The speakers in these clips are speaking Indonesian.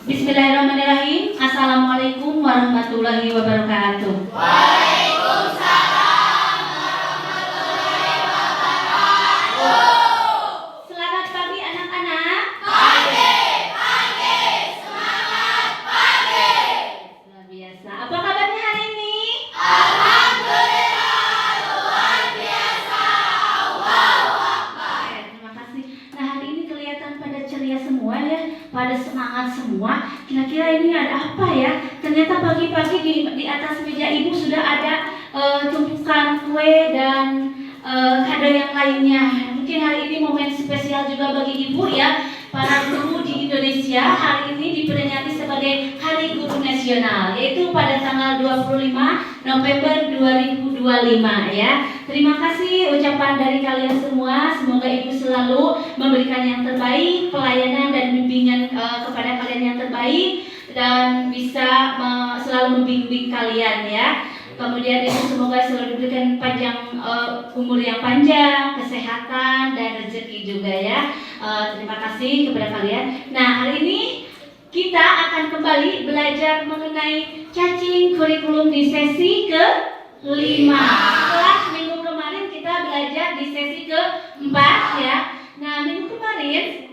Bismillahirrahmanirrahim. Assalamualaikum warahmatullahi wabarakatuh. Waalaikumsalam warahmatullahi wabarakatuh. Selamat pagi anak-anak. Pagi, semangat pagi. Luar biasa. Apa kabarnya hari ini? Alhamdulillah, luar biasa. Allahu Akbar. Terima kasih. Nah, hari ini kelihatan pada ceria semua ya, pada semangat semua. Kira-kira ini ada apa ya? Ternyata pagi-pagi di atas meja ibu sudah ada tumpukan kue dan kado yang lainnya. Mungkin hari ini momen spesial juga bagi ibu ya. Para guru di Indonesia hari ini diperingati sebagai Hari Guru Nasional, yaitu pada tanggal 25 November 2025 ya. Terima kasih ucapan dari kalian semua. Semoga ibu selalu memberikan yang terbaik, pelayanan dan bimbingan kepada kalian yang terbaik, dan bisa selalu membimbing kalian ya. Kemudian ibu semoga selalu diberikan panjang umur yang panjang, kesehatan dan rezeki juga ya. Terima kasih kepada kalian. Nah, hari ini kita akan kembali belajar mengenai cacing kurikulum di sesi ke-5. Setelah minggu kemarin kita belajar di sesi ke-4 ya. Nah, minggu kemarin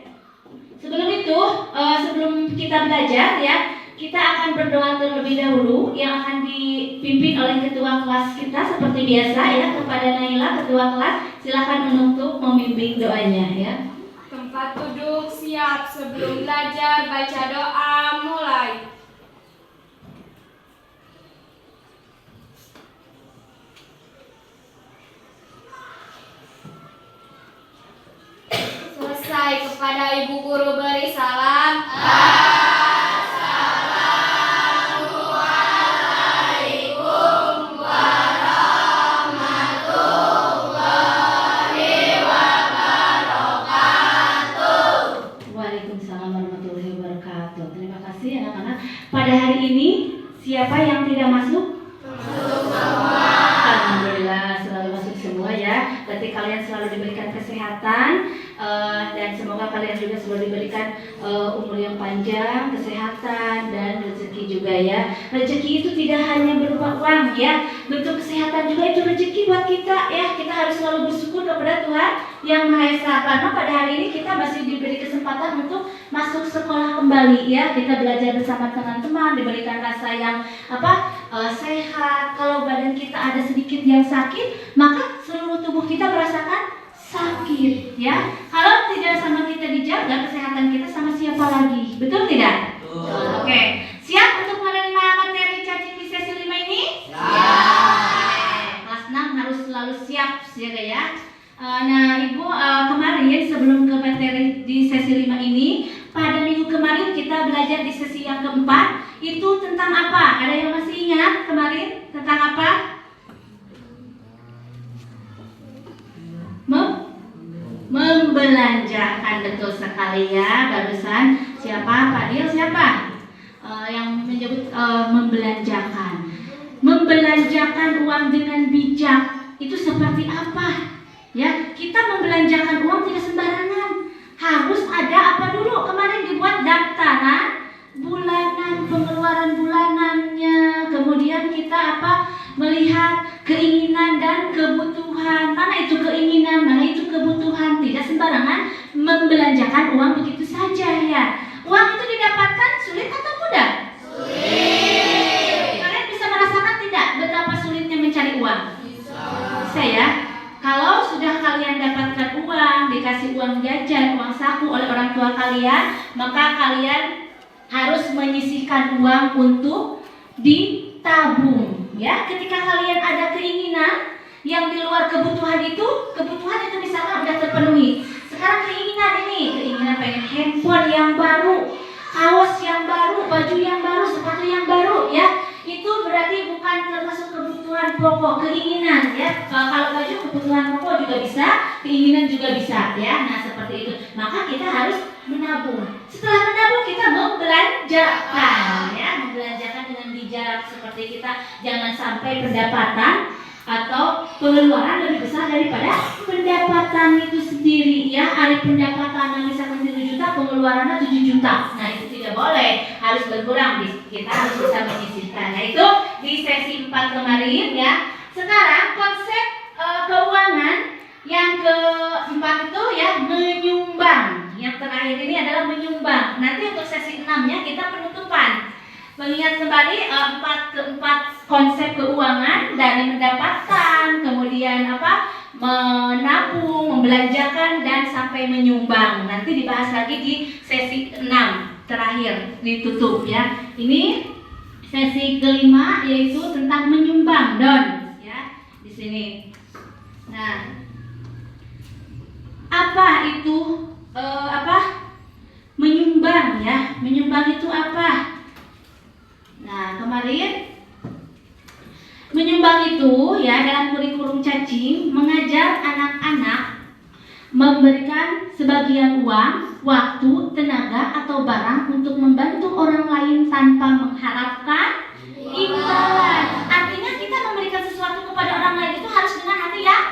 sebelum kita belajar ya, kita akan berdoa terlebih dahulu yang akan dipimpin oleh ketua kelas kita seperti biasa ya. Kepada Naila ketua kelas, silakan untuk memimpin doanya ya. Tempat duduk siap, sebelum belajar baca doa mulai. Selesai, kepada ibu guru beri salam. Assalamualaikum warahmatullahi wabarakatuh. Waalaikumsalam warahmatullahi wabarakatuh. Terima kasih anak-anak. Pada hari ini siapa yang tidak masuk? Alhamdulillah selalu masuk semua ya. Berarti kalian selalu diberikan kesehatan dan semoga kalian juga selalu diberikan umur yang panjang, kesehatan dan rezeki juga ya. Rezeki itu tidak hanya berupa uang ya. Bentuk kesehatan juga itu rezeki buat kita ya. Kita harus selalu bersyukur kepada Tuhan Yang Maha Esa, karena pada hari ini kita masih diberi kesempatan untuk masuk sekolah kembali ya. Kita belajar bersama teman-teman, diberikan rasa yang sehat. Kalau badan kita ada sedikit yang sakit, maka seluruh tubuh kita merasakan sakit ya. Kalau tidak sama kita dijaga kesehatan kita, sama siapa lagi? Betul tidak? Betul. Oke. Siap untuk menerima materi cacing di sesi 5 ini? Siap. Kelas 6 harus selalu siap ya. Nah, Ibu kemarin sebelum ke materi di sesi 5 ini, pada minggu kemarin kita belajar di sesi yang keempat. Itu tentang apa? Ada yang masih ingat kemarin tentang apa? Membelanjakan, betul sekali ya. Barusan siapa? Pak Dil siapa? Yang menyebut membelanjakan. Membelanjakan uang dengan bijak itu seperti apa? Ya, kita membelanjakan uang tidak sembarangan. Harus ada apa dulu? Kemarin dibuat daftaran bulanan, pengeluaran bulanannya. Kemudian kita melihat keinginan dan kebutuhan. Mana itu keinginan, mana itu kebutuhan. Tidak sembarangan membelanjakan uang begitu saja ya. Uang itu didapatkan sulit atau mudah? Sulit. Kalian bisa merasakan tidak betapa sulitnya mencari uang? Bisa ya. Kalau sudah kalian dapatkan uang, dikasih uang jajan, uang saku oleh orang tua kalian, maka kalian harus menyisihkan uang untuk ditabung ya. Ketika kalian ada keinginan yang di luar kebutuhan itu misalkan udah terpenuhi. Sekarang keinginan pengen handphone yang baru, kaos yang baru, baju yang baru, sepatu yang baru ya. Itu berarti bukan termasuk kebutuhan pokok, keinginan ya. Kalau baju kebutuhan pokok juga bisa, keinginan juga bisa ya. Nah, seperti itu. Maka kita harus menabung. Setelah menabung kita membelanjakan ya, membelanjakan dengan bijak. Seperti kita jangan sampai pendapatan atau pengeluaran lebih besar daripada pendapatan itu sendiri ya. Ada pendapatan misalkan 1 juta, pengeluarannya 7 juta. Nah itu tidak boleh, harus berkurang. Kita harus bisa menyisihkan. Nah itu di sesi 4 kemarin ya. Sekarang konsep keuangan yang keempat itu ya, menyumbang. Yang terakhir ini adalah menyumbang. Nanti untuk sesi 6-nya kita penutupan. Mengingat kembali keempat konsep keuangan dari pendapatan, kemudian menabung, membelanjakan, dan sampai menyumbang. Nanti dibahas lagi di sesi 6 terakhir ditutup ya. Ini sesi kelima yaitu tentang menyumbang don ya di sini. Nah, apa itu menyumbang ya? Menyumbang itu apa? Nah, kemarin menyumbang itu ya dalam kurikulum cacing mengajar anak-anak memberikan sebagian uang, waktu, tenaga atau barang untuk membantu orang lain tanpa mengharapkan imbalan. Artinya kita memberikan sesuatu kepada orang lain itu harus dengan hati yang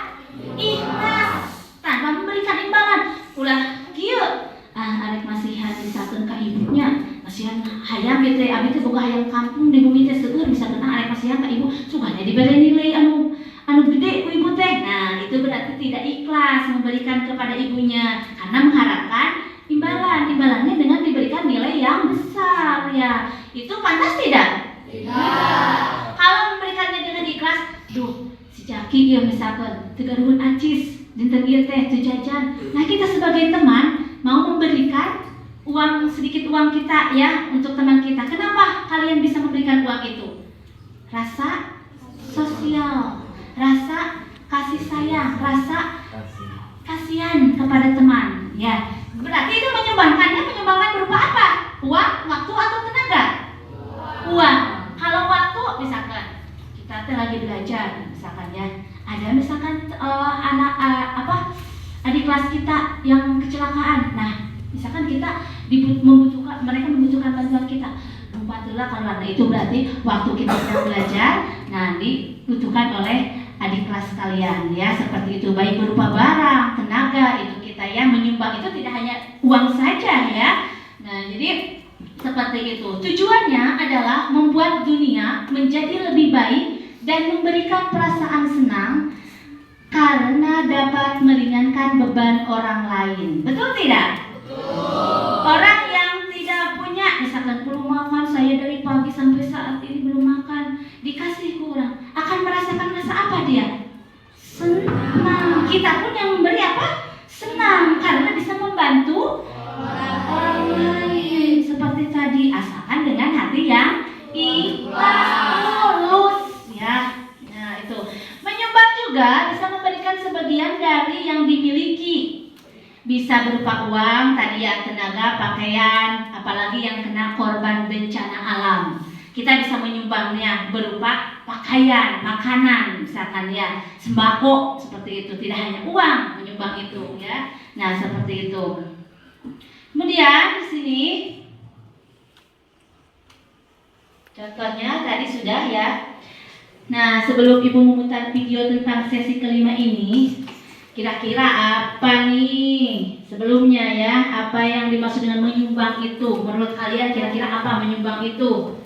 ikhlas, tanpa memberikan imbalan. Ulah kieu arek masihan misalkan ka ibunya, masihan hayang gitu abi teh boga hayang kampung di bumi teh seueur misalkan arek masihan ka ibu sugana dibere nilai anu gede ku ibu teh. Nah, itu berarti tidak ikhlas memberikan kepada ibunya karena mengharapkan imbalan. Imbalannya dengan diberikan nilai yang besar ya. Itu pantas tidak? Tidak. Kalau memberikannya dengan ikhlas, duh si Jaki ya misalkan tegaruhun acis dinten ieu teh teu jajan. Nah, kita sebagai teman mau memberikan uang, sedikit uang kita ya untuk teman kita. Kenapa kalian bisa memberikan uang itu? Rasa sosial, rasa kasih sayang, rasa kasihan kepada teman ya. Berarti itu menyumbangkannya, menyumbangkan berupa apa? Uang, waktu atau tenaga? Uang. Kalau waktu misalkan kita lagi belajar misalkan ya, ada misalkan adik kelas kita yang kecelakaan. Nah, misalkan kita mereka membutuhkan bantuan kita. Lumpatilah kalau itu berarti waktu kita sedang belajar, nah dibutuhkan oleh adik kelas kalian ya, seperti itu. Baik berupa barang, tenaga, itu kita ya menyumbang itu tidak hanya uang saja ya. Nah, jadi seperti itu. Tujuannya adalah membuat dunia menjadi lebih baik dan memberikan perasaan senang karena dapat meringankan beban orang lain. Betul tidak? Betul. Orang yang tidak punya, misalkan belum makan, saya dari pagi sampai saat ini belum makan, dikasih kurang, akan merasakan rasa apa dia? Senang. Kita pun yang memberi apa? Senang, karena bisa membantu orang lain. Seperti tadi, asalkan dengan hati yang ikhlas, tulus ya. Nah, itu. Menyumbang juga bisa memberikan sebagian dari yang dimiliki. Bisa berupa uang, tadi ya, tenaga, pakaian, apalagi yang kena korban bencana alam. Kita bisa menyumbangnya berupa pakaian, makanan, misalkan ya, sembako, seperti itu. Tidak hanya uang menyumbang itu ya. Nah, seperti itu. Kemudian di sini contohnya tadi sudah ya. Nah, sebelum Ibu memutar video tentang sesi kelima ini, kira-kira apa nih sebelumnya ya, apa yang dimaksud dengan menyumbang itu? Menurut kalian kira-kira apa menyumbang itu?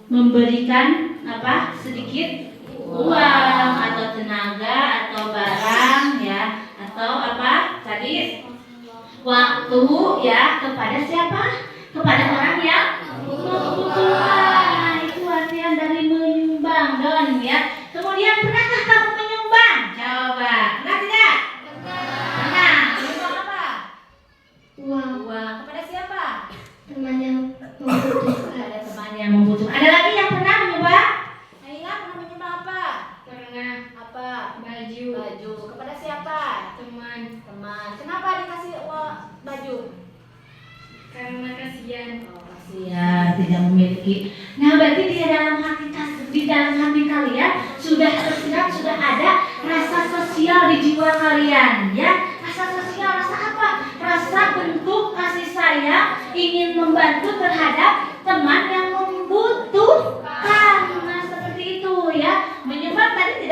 Memberikan apa? Sedikit uang atau tenaga atau barang ya, atau apa tadi? Waktu ya, kepada siapa? Kepada orang yang membutuhkan. Nah, itu artian dari menyumbang don ya. Kemudian pernahkah kamu menyumbang? Coba, pernah tidak? Pernah. Menyumbang apa? Uang. Uang kepada siapa? Teman yang membutuhkan. Ada teman yang membutuhkan. Ada lagi yang pernah menyumbang? Aina pernah menyumbang apa? Pernah. Apa? Baju. Baju. Kepada siapa? Teman. Teman. Kenapa dikasih uang baju? Karena kasihan. Oh, kasihan tidak memiliki. Nah, berarti di dalam hati kalian sudah tersirat, sudah ada rasa sosial di jiwa kalian ya. Rasa sosial, rasa apa? Rasa bentuk kasih sayang, ingin membantu terhadap teman yang membutuhkan. Nah, seperti itu ya. Menyumbang tadi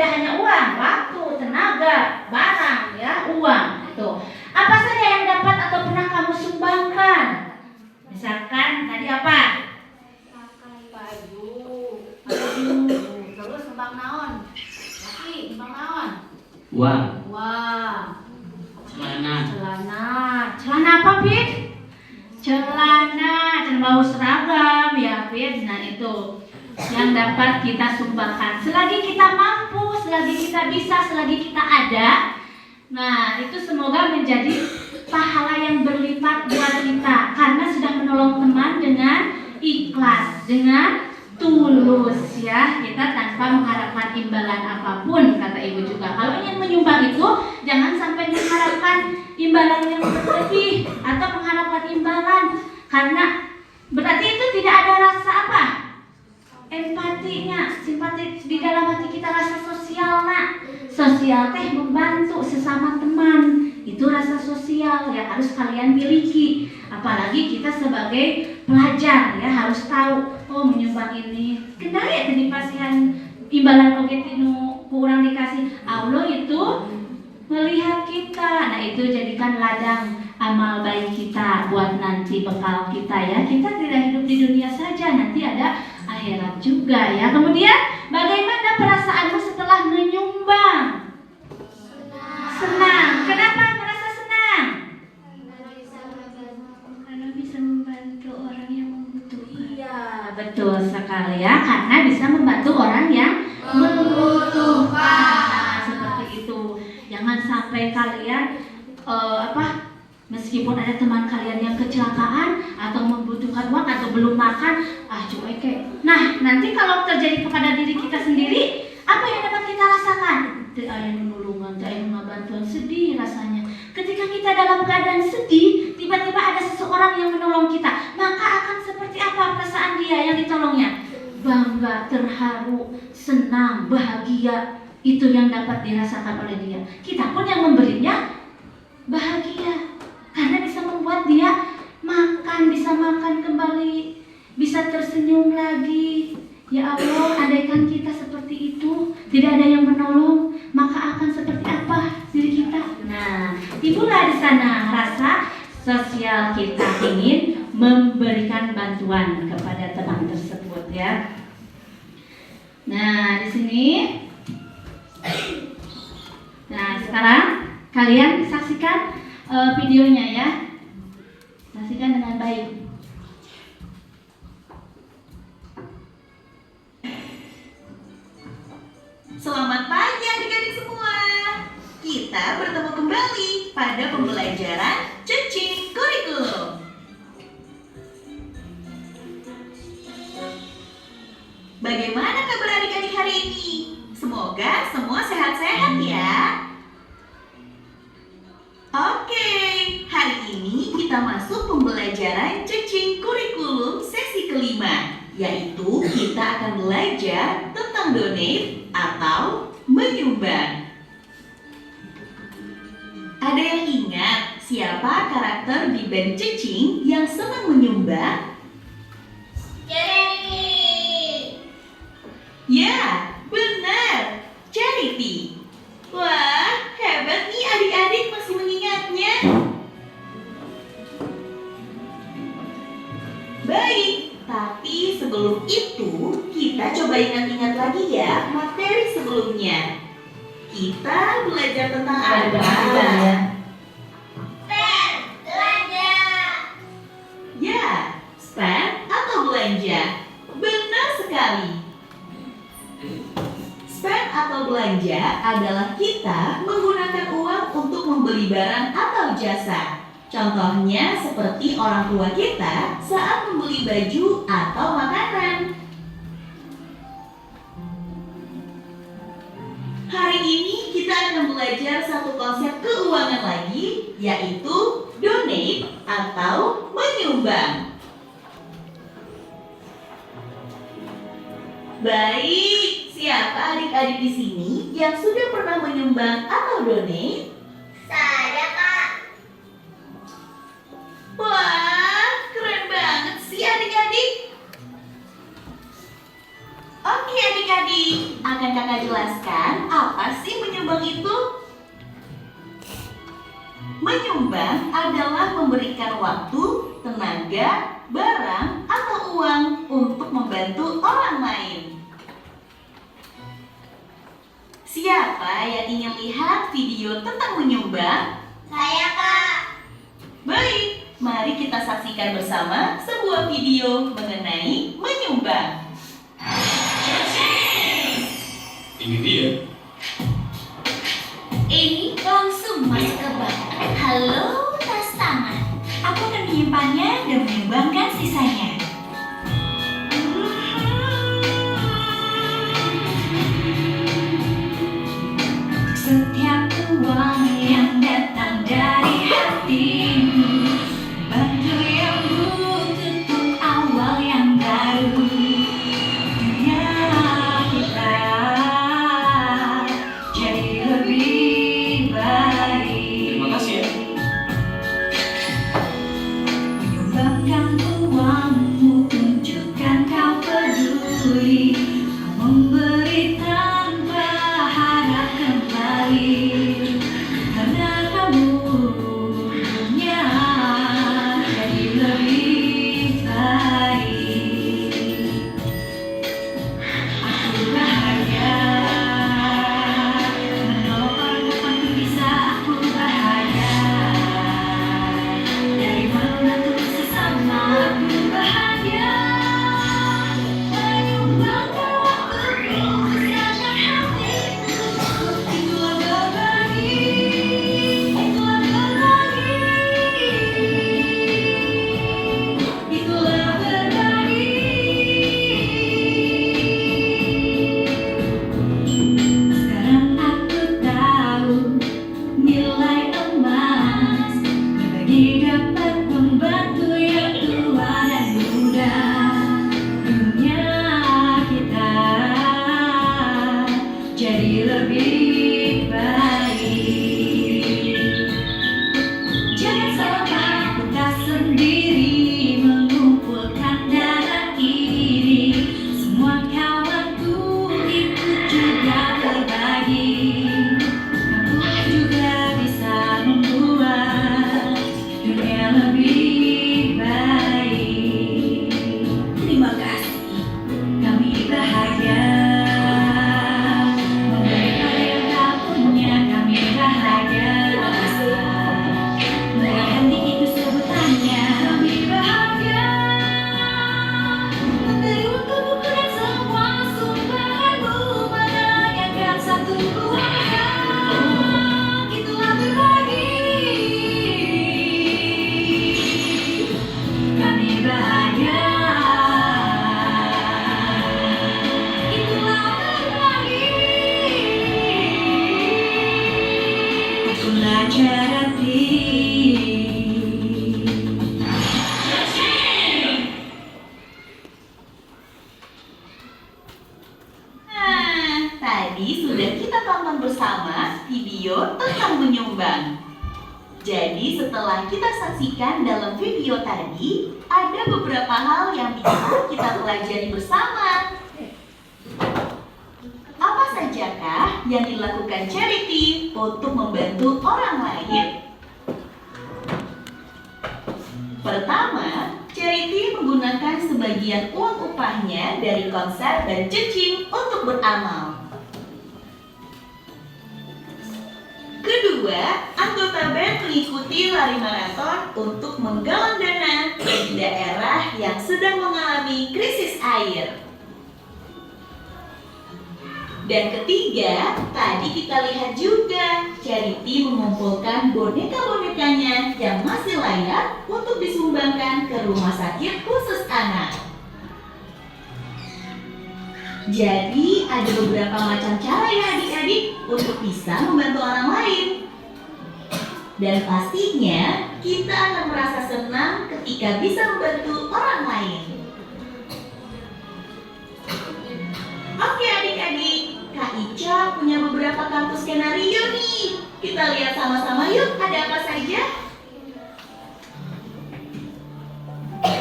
tadi apa? Baju. Terus kembang naon? Lagi kembang naon? Uang. Wah. Celana. Celana apa, Fit? Celana bau seragam ya, Fit. Nah itu yang dapat kita sumbangkan. Selagi kita mampu, selagi kita bisa, selagi kita ada. Nah itu semoga menjadi pahala yang berlipat buat kita karena sudah menolong teman dengan ikhlas, dengan tulus ya. Kita tanpa mengharapkan imbalan apapun, kata ibu juga. Kalau ingin menyumbang itu jangan sampai mengharapkan imbalan yang berlebih atau mengharapkan imbalan, karena berarti itu tidak ada rasa apa? Empatinya, simpati di dalam hati kita, rasa sosial nak. Sosial teh membantu sesama teman. Itu rasa sosial yang harus kalian miliki. Apalagi kita sebagai pelajar ya harus tahu, oh menyumbang ini. Kenapa ya tadi pasihan imbalan oge tinu kurang dikasih. Allah itu melihat kita. Nah itu jadikan ladang amal baik kita buat nanti bekal kita ya. Kita tidak hidup di dunia saja, nanti ada akhirat juga ya. Kemudian bagaimana perasaanmu setelah menyumbang? Senang. Kenapa merasa senang? Karena bisa membantu orang yang membutuhkan. Iya, betul sekali ya. Karena bisa membantu orang yang membutuhkan. Nah, seperti itu. Jangan sampai kalian meskipun ada teman kalian yang kecelakaan atau membutuhkan uang atau belum makan, cuek kayak. Nah, nanti kalau terjadi kepada diri kita sendiri, apa yang dapat kita rasakan? Teu aya nulungan, teu aya ngabantuan, sedih rasanya. Ketika kita dalam keadaan sedih, tiba-tiba ada seseorang yang menolong kita, maka akan seperti apa perasaan dia yang ditolongnya? Bangga, terharu, senang, bahagia. Itu yang dapat dirasakan oleh dia. Kita pun yang memberinya bahagia karena bisa membuat dia bisa makan kembali, bisa tersenyum lagi. Ya Allah, andaikan kita seperti itu, tidak ada yang menolong, maka akan seperti apa diri kita? Nah, itulah di sana rasa sosial kita ingin memberikan bantuan kepada teman tersebut ya. Nah, di sini. Nah, sekarang kalian saksikan videonya ya. Saksikan dengan baik. Selamat pagi adik-adik semua. Kita bertemu kembali pada pembelajaran Cacing Kurikulum. Bagaimana kabar adik-adik hari ini? Semoga semua sehat-sehat ya. Oke, hari ini kita masuk pembelajaran Cacing Kurikulum sesi kelima, yaitu kita akan belajar tentang donate atau menyumbang. Ada yang ingat siapa karakter di band Cacing yang senang menyumbang? Ya, benar, Charity. Wah, hebat nih adik-adik masih mengingatnya. Baik, tapi sebelum itu kita coba ingat-ingat lagi ya materi sebelumnya. Kita belajar tentang apa? Belanja. Ya, spend atau belanja. Benar sekali. Spend atau belanja adalah kita menggunakan uang untuk membeli barang atau jasa. Contohnya seperti orang tua kita saat membeli baju atau makanan. Hari ini kita akan belajar satu konsep keuangan lagi, yaitu donate atau menyumbang. Baik, siapa adik-adik di sini yang sudah pernah menyumbang atau donate? Saya, Kak. Wah, keren banget sih adik-adik. Oke adik-adik, akan kakak jelaskan apa sih menyumbang itu? Menyumbang adalah memberikan waktu, tenaga, barang, membantu orang lain. Siapa yang ingin lihat video tentang menyumbang? Saya, Kak. Baik, mari kita saksikan bersama sebuah video mengenai menyumbang. Ini dia. Ini langsung masuk ke bank. Halo, tas tangan. Aku akan menyimpannya dan menyumbangkan sisanya. Setiap uang yang datang dari hatimu, bantu yang butuh untuk awal yang baru. Dunia kita jadi lebih baik. Terima kasih ya. Menyumbangkan uangmu, tunjukkan kau peduli. Kau memberi tanpa harap kembali. Karena kamu punya jadi lebih baik. Aku bahagia menolong kapan bisa aku bahagia. Dari membantu sesama aku bahagia. Menyumbangkan waktuku, usahakan hatiku. Itulah berbagi, itulah berbagi. Itulah berbagi. Sekarang aku tahu nilai emas berbagi dapat membantu yang tua dan muda. Dunia kita jadi lebih baik. Jangan sampai kita sendiri mengumpulkan dana ini. Semua kawanku ikut juga berbagi. Kamu juga bisa membuat dunia lebih baik. Terima kasih, kami bahagia. Memberikan yang tak punya, kami bahagia. Murah hati itu sebutannya, kami bahagia. Memberi untuk buku dan semua sumbanganmu, menanyakan satu keluarga. Itulah berbagi. Kami bahagia. Itulah berbagi. Itulah charity. Nah, tadi sudah kita tonton bersama video tentang menyumbang. Jadi setelah kita saksikan dalam video tadi, ada beberapa hal yang bisa kita pelajari bersama. Apa sajakah yang dilakukan charity untuk membantu orang lain? Pertama, charity menggunakan sebagian uang upahnya dari konser dan cecing untuk beramal. Kedua, anggota band mengikuti lari maraton untuk menggalang dana bagi daerah yang sedang mengalami krisis air. Dan ketiga, tadi kita lihat juga charity mengumpulkan boneka-bonekanya yang masih layak untuk disumbangkan ke rumah sakit khusus anak. Jadi ada beberapa macam cara ya adik-adik untuk bisa membantu orang lain. Dan pastinya kita akan merasa senang ketika bisa membantu orang lain. Oke adik-adik, Kak Ica punya beberapa kartu skenario nih. Kita lihat sama-sama yuk, ada apa saja?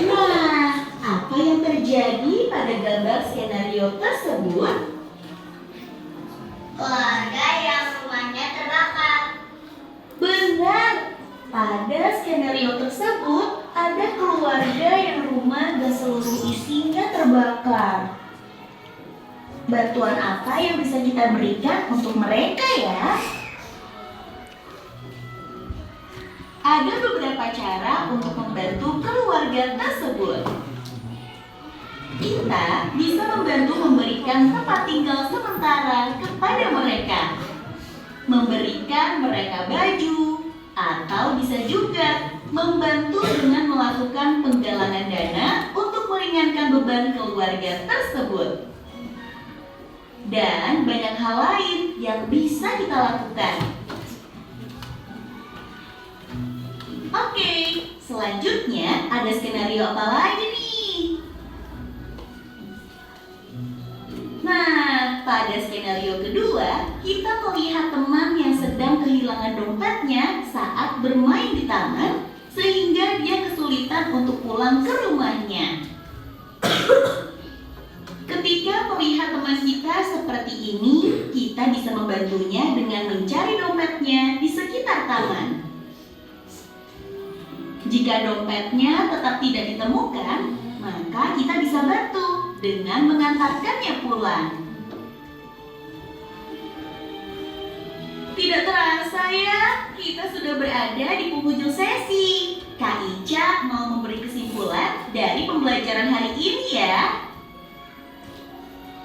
Nah, apa yang terjadi pada gambar skenario tersebut? Keluarga yang rumahnya terbakar. Benar, pada skenario tersebut ada keluarga yang rumah dan seluruh isinya terbakar. bantuan apa yang bisa kita berikan untuk mereka ya? Ada beberapa cara untuk membantu keluarga tersebut. Kita bisa membantu memberikan tempat tinggal sementara kepada mereka, memberikan mereka baju, atau bisa juga membantu dengan melakukan penggalangan dana untuk meringankan beban keluarga tersebut. Dan banyak hal lain yang bisa kita lakukan. Oke, selanjutnya ada skenario apa lagi nih? Nah, pada skenario kedua, kita melihat teman yang sedang kehilangan dompetnya saat bermain di taman, sehingga dia kesulitan untuk pulang ke rumahnya. Ketika melihat teman kita seperti ini, kita bisa membantunya dengan mencari dompetnya di sekitar taman. Jika dompetnya tetap tidak ditemukan, maka kita bisa bantu dengan mengantarkannya pulang. Tidak terasa ya, kita sudah berada di penghujung sesi. Kak Ica mau memberi kesimpulan dari pembelajaran hari ini ya.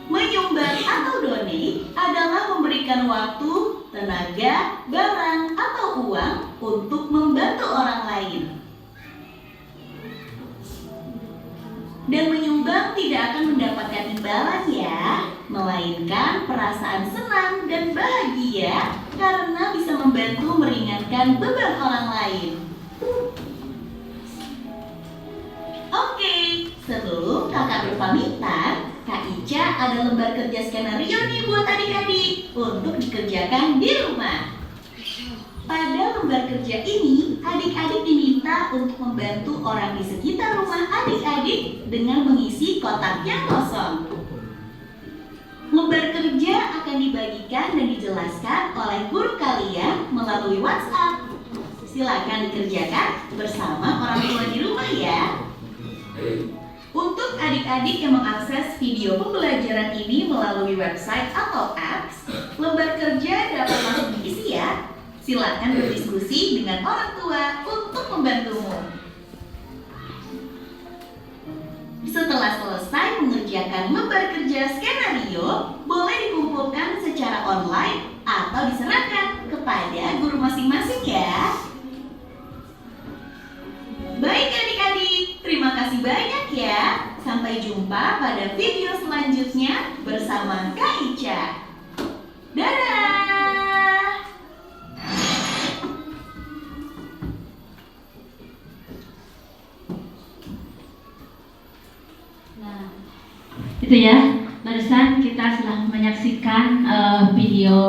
Menyumbang atau donate adalah memberikan waktu, tenaga, barang, atau uang untuk membantu orang lain. Dan menyumbang tidak akan mendapatkan imbalan ya, melainkan perasaan senang dan bahagia karena bisa membantu meringankan beban orang lain. Oke, sebelum kakak berpamitan, Kak Ica ada lembar kerja skenario nih buat adik-adik untuk dikerjakan di rumah. Pada lembar kerja ini, adik-adik diminta untuk membantu orang di sekitar rumah adik-adik dengan mengisi kotak yang kosong. Lembar kerja akan dibagikan dan dijelaskan oleh guru kalian melalui WhatsApp. Silakan dikerjakan bersama orang tua di rumah ya. Untuk adik-adik yang mengakses video pembelajaran ini melalui website atau apps, lembar kerja dapat langsung diisi ya. Silakan berdiskusi dengan orang tua untuk membantumu. Setelah selesai mengerjakan lembar kerja skenario, boleh dikumpulkan secara online atau diserahkan kepada guru masing-masing ya. Baik adik-adik, terima kasih banyak ya. Sampai jumpa pada video selanjutnya bersama Kak Ica. Dadah! Itu ya, barusan kita telah menyaksikan video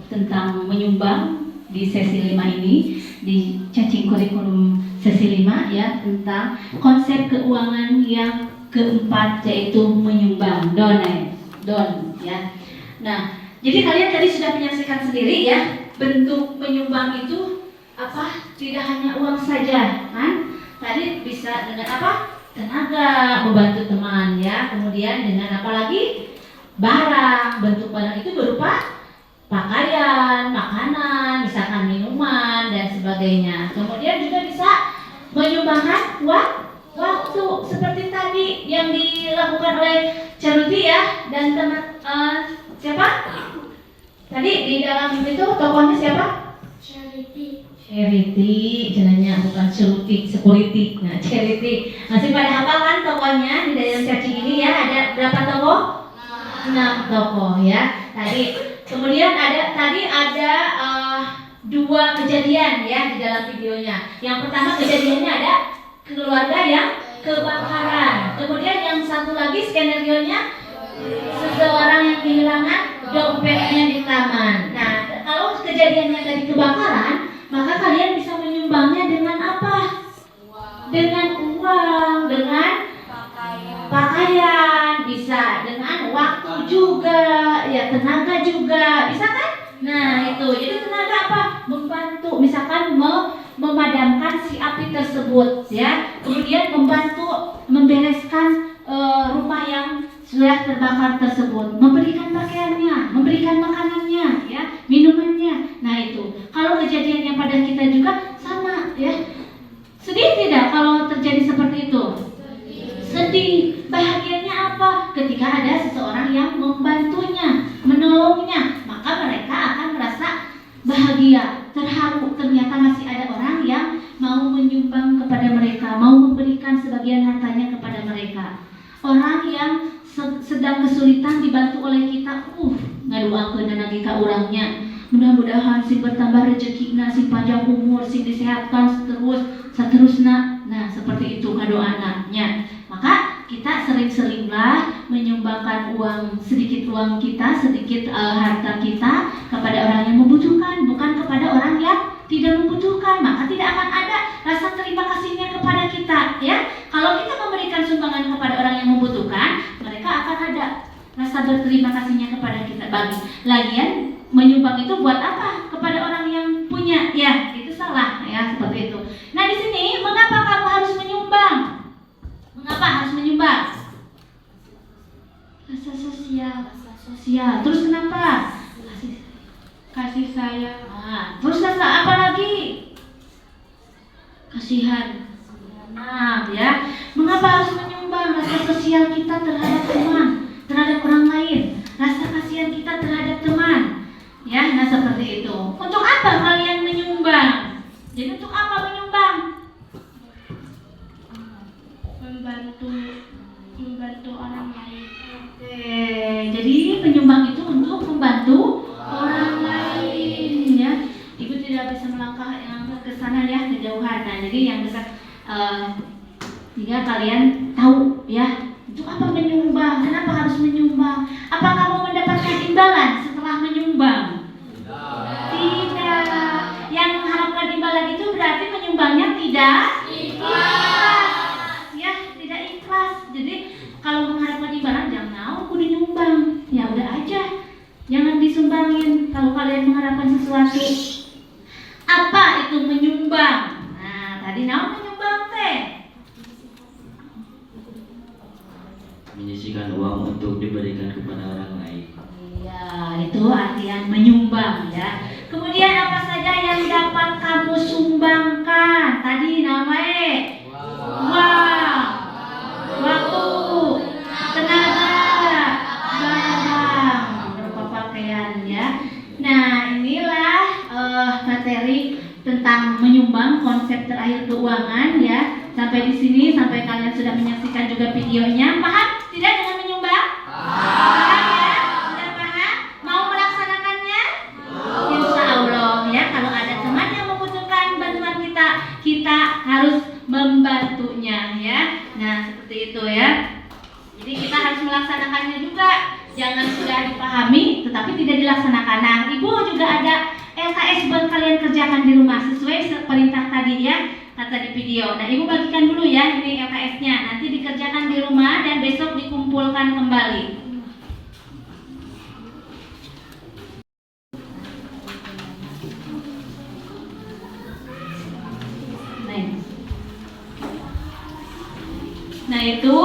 tentang menyumbang di sesi 5 ini, di cacing kurikulum sesi 5 ya, tentang konsep keuangan yang keempat, yaitu menyumbang, don ya. Nah, jadi kalian tadi sudah menyaksikan sendiri ya, bentuk menyumbang itu apa? Tidak hanya uang saja kan? Tadi bisa dengan apa? Tenaga, membantu teman ya, kemudian dengan apa lagi? Barang, bentuk barang itu berupa pakaian, makanan, misalkan minuman dan sebagainya. Kemudian juga bisa menyumbangkan waktu seperti tadi yang dilakukan oleh Charity ya, dan teman siapa? Tadi di dalam itu tokohnya siapa? Charity, jalannya bukan security. Nah, Charity. Masih pada hafal kan tokohnya di dalam cacing ini ya? Ada berapa tokoh? 6 tokoh ya. Kemudian tadi ada 2 kejadian ya di dalam videonya. Yang pertama kejadiannya ada keluarga yang kebakaran. Kemudian yang satu lagi skenarionya seseorang yang kehilangan dompetnya di taman. Nah, kalau kejadiannya tadi kebakaran, maka kalian bisa menyumbangnya dengan apa? Dengan uang, dengan pakaian, bisa dengan waktu juga, ya tenaga juga, bisa kan? Nah itu, jadi tenaga apa? Membantu, misalkan memadamkan si api tersebut, ya. Kemudian membantu membereskan rumah yang sudah terbakar tersebut, memberikan memberikan sebagian hartanya kepada mereka. Orang yang sedang kesulitan dibantu oleh kita, ngaduakeun lagi ka urangnya. Mudah-mudahan sing bertambah rezekina, sing panjang umur, sing disehatkan seterusna. Nah, seperti itu ngadoananya. Maka kita sering-seringlah menyumbangkan sedikit uang kita, sedikit harta kita kepada orang yang membutuhkan, bukan kepada orang yang tidak membutuhkan. Maka tidak akan ada rasa terima kasihnya kepada kita, ya. Kalau kita memberikan sumbangan kepada orang yang membutuhkan, mereka akan ada rasa berterima kasihnya kepada kita. Lagian menyumbang itu buat apa? Kepada orang yang punya, ya, itu salah, ya, seperti itu. Nah, di sini mengapa kamu harus menyumbang? Mengapa harus menyumbang? Rasa sosial. Terus kenapa? Kasih sayang. Terus rasa apa lagi? Kasihan. Nah, ya. Mengapa harus menyumbang? Rasa sosial kita terhadap teman, terhadap orang lain. Rasa kasihan kita terhadap teman. Ya, nah seperti itu. Untuk apa kalian menyumbang? Jadi untuk apa menyumbang? Membantu orang lain. Oke, jadi menyumbang itu untuk membantu orang lain, ya. Ibu tidak bisa melangkah yang ke sana, ya, kejauhan. Nah, jadi yang dekat, jika kalian tahu, ya, untuk apa menyumbang? Kenapa harus menyumbang? Apa kamu mendapatkan imbalan setelah menyumbang? Tidak. Yang mengharapkan imbalan itu berarti menyumbangnya tidak ikhlas. Ya, tidak ikhlas. Jadi kalau mengharapkan imbalan, jangan aku dinyumbang. Ya udah aja, jangan disumbangin. Kalau kalian mengharapkan sesuatu, apa itu menyumbang? Nah, tadi menyumbang teh. Menyisihkan uang untuk diberikan kepada orang lain. Iya, itu artian menyumbang, ya. Kemudian apa saja yang dapat kamu sumbangkan? Tadi namanya uang, waktu, tenaga, barang, berupa pakaian, ya. Nah, inilah materi tentang menyumbang, konsep terakhir keuangan, ya. Sampai di sini, sampai kalian sudah menyaksikan juga videonya. Paham tidak dengan menyumbang? Paham, ya? Sudah paham? Mau melaksanakannya? Insya Allah, ya. Kalau ada teman yang membutuhkan bantuan kita harus membantunya, ya. Nah, seperti itu, ya. Jadi kita harus melaksanakannya juga. Jangan sudah dipahami tetapi tidak dilaksanakan. Nah, Ibu juga ada LKS buat kalian kerjakan di rumah sesuai perintah tadi, ya, kata di video. Nah, Ibu bagikan dulu, ya, ini LKS-nya. Nanti dikerjakan di rumah dan besok dikumpulkan kembali. Nah, itu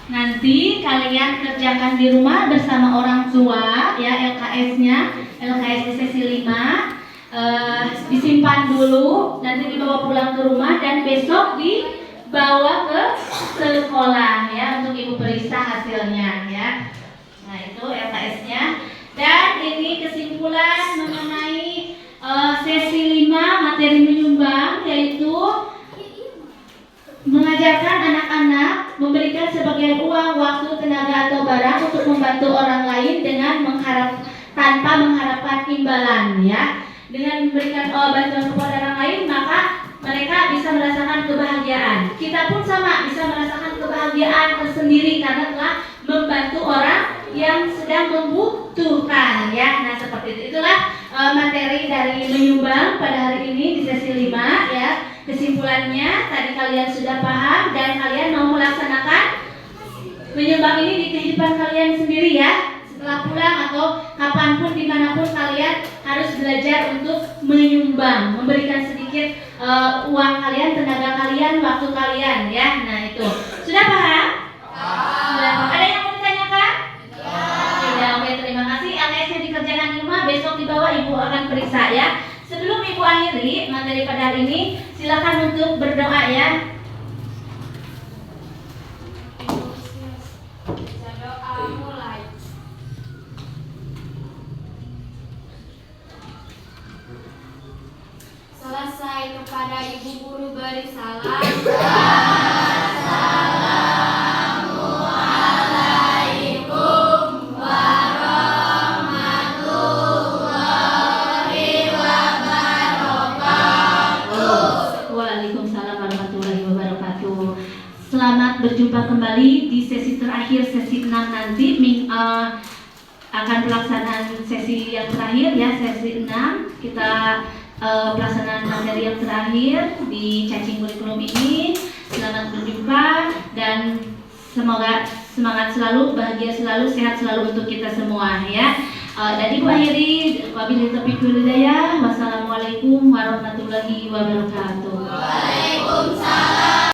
nanti kalian kerjakan di rumah bersama orang tua, ya, LKS-nya. LKS di sesi 5 disimpan dulu, nanti dibawa pulang ke rumah dan besok dibawa ke sekolah, ya, untuk Ibu periksa hasilnya, ya. Nah, itu LKS-nya. Dan ini kesimpulan mengenai sesi 5 materi menyumbang, yaitu mengajarkan anak-anak memberikan sebagian uang, waktu, tenaga atau barang untuk membantu orang lain dengan tanpa mengharapkan imbalan, ya. Dengan memberikan bantuan kepada orang lain, maka mereka bisa merasakan kebahagiaan. Kita pun sama, bisa merasakan kebahagiaan tersendiri karena telah membantu orang yang sedang membutuhkan, ya. Nah, seperti itu. Itulah materi dari menyumbang pada hari ini di sesi 5, ya. Kesimpulannya tadi kalian sudah paham dan kalian mau melaksanakan menyumbang ini di kehidupan kalian sendiri, ya. Setelah pulang atau kapanpun dimanapun kalian harus belajar untuk menyumbang, memberikan sedikit uang kalian, tenaga kalian, waktu kalian, ya. Nah, itu sudah paham? Sudah paham. Ada yang mau ditanyakan? Tidak. Oke, terima kasih. LKS-nya dikerjakan di rumah, besok dibawa, Ibu akan periksa, ya. Sebelum Ibu akhiri materi pada hari ini, silakan untuk berdoa, ya. Doa mulai. Selesai kepada Ibu Guru beri salam. Selamat berjumpa kembali di sesi terakhir, sesi 6 nanti. Akan pelaksanaan sesi yang terakhir ya, sesi 6. Kita pelaksanaan materi yang terakhir di cacing kurikulum ini. Selamat berjumpa dan semoga semangat selalu, bahagia selalu, sehat selalu untuk kita semua ya. Dan Ibu akhiri, wabillahi taufiq wal hidayah. Wassalamualaikum warahmatullahi wabarakatuh. Waalaikumsalam.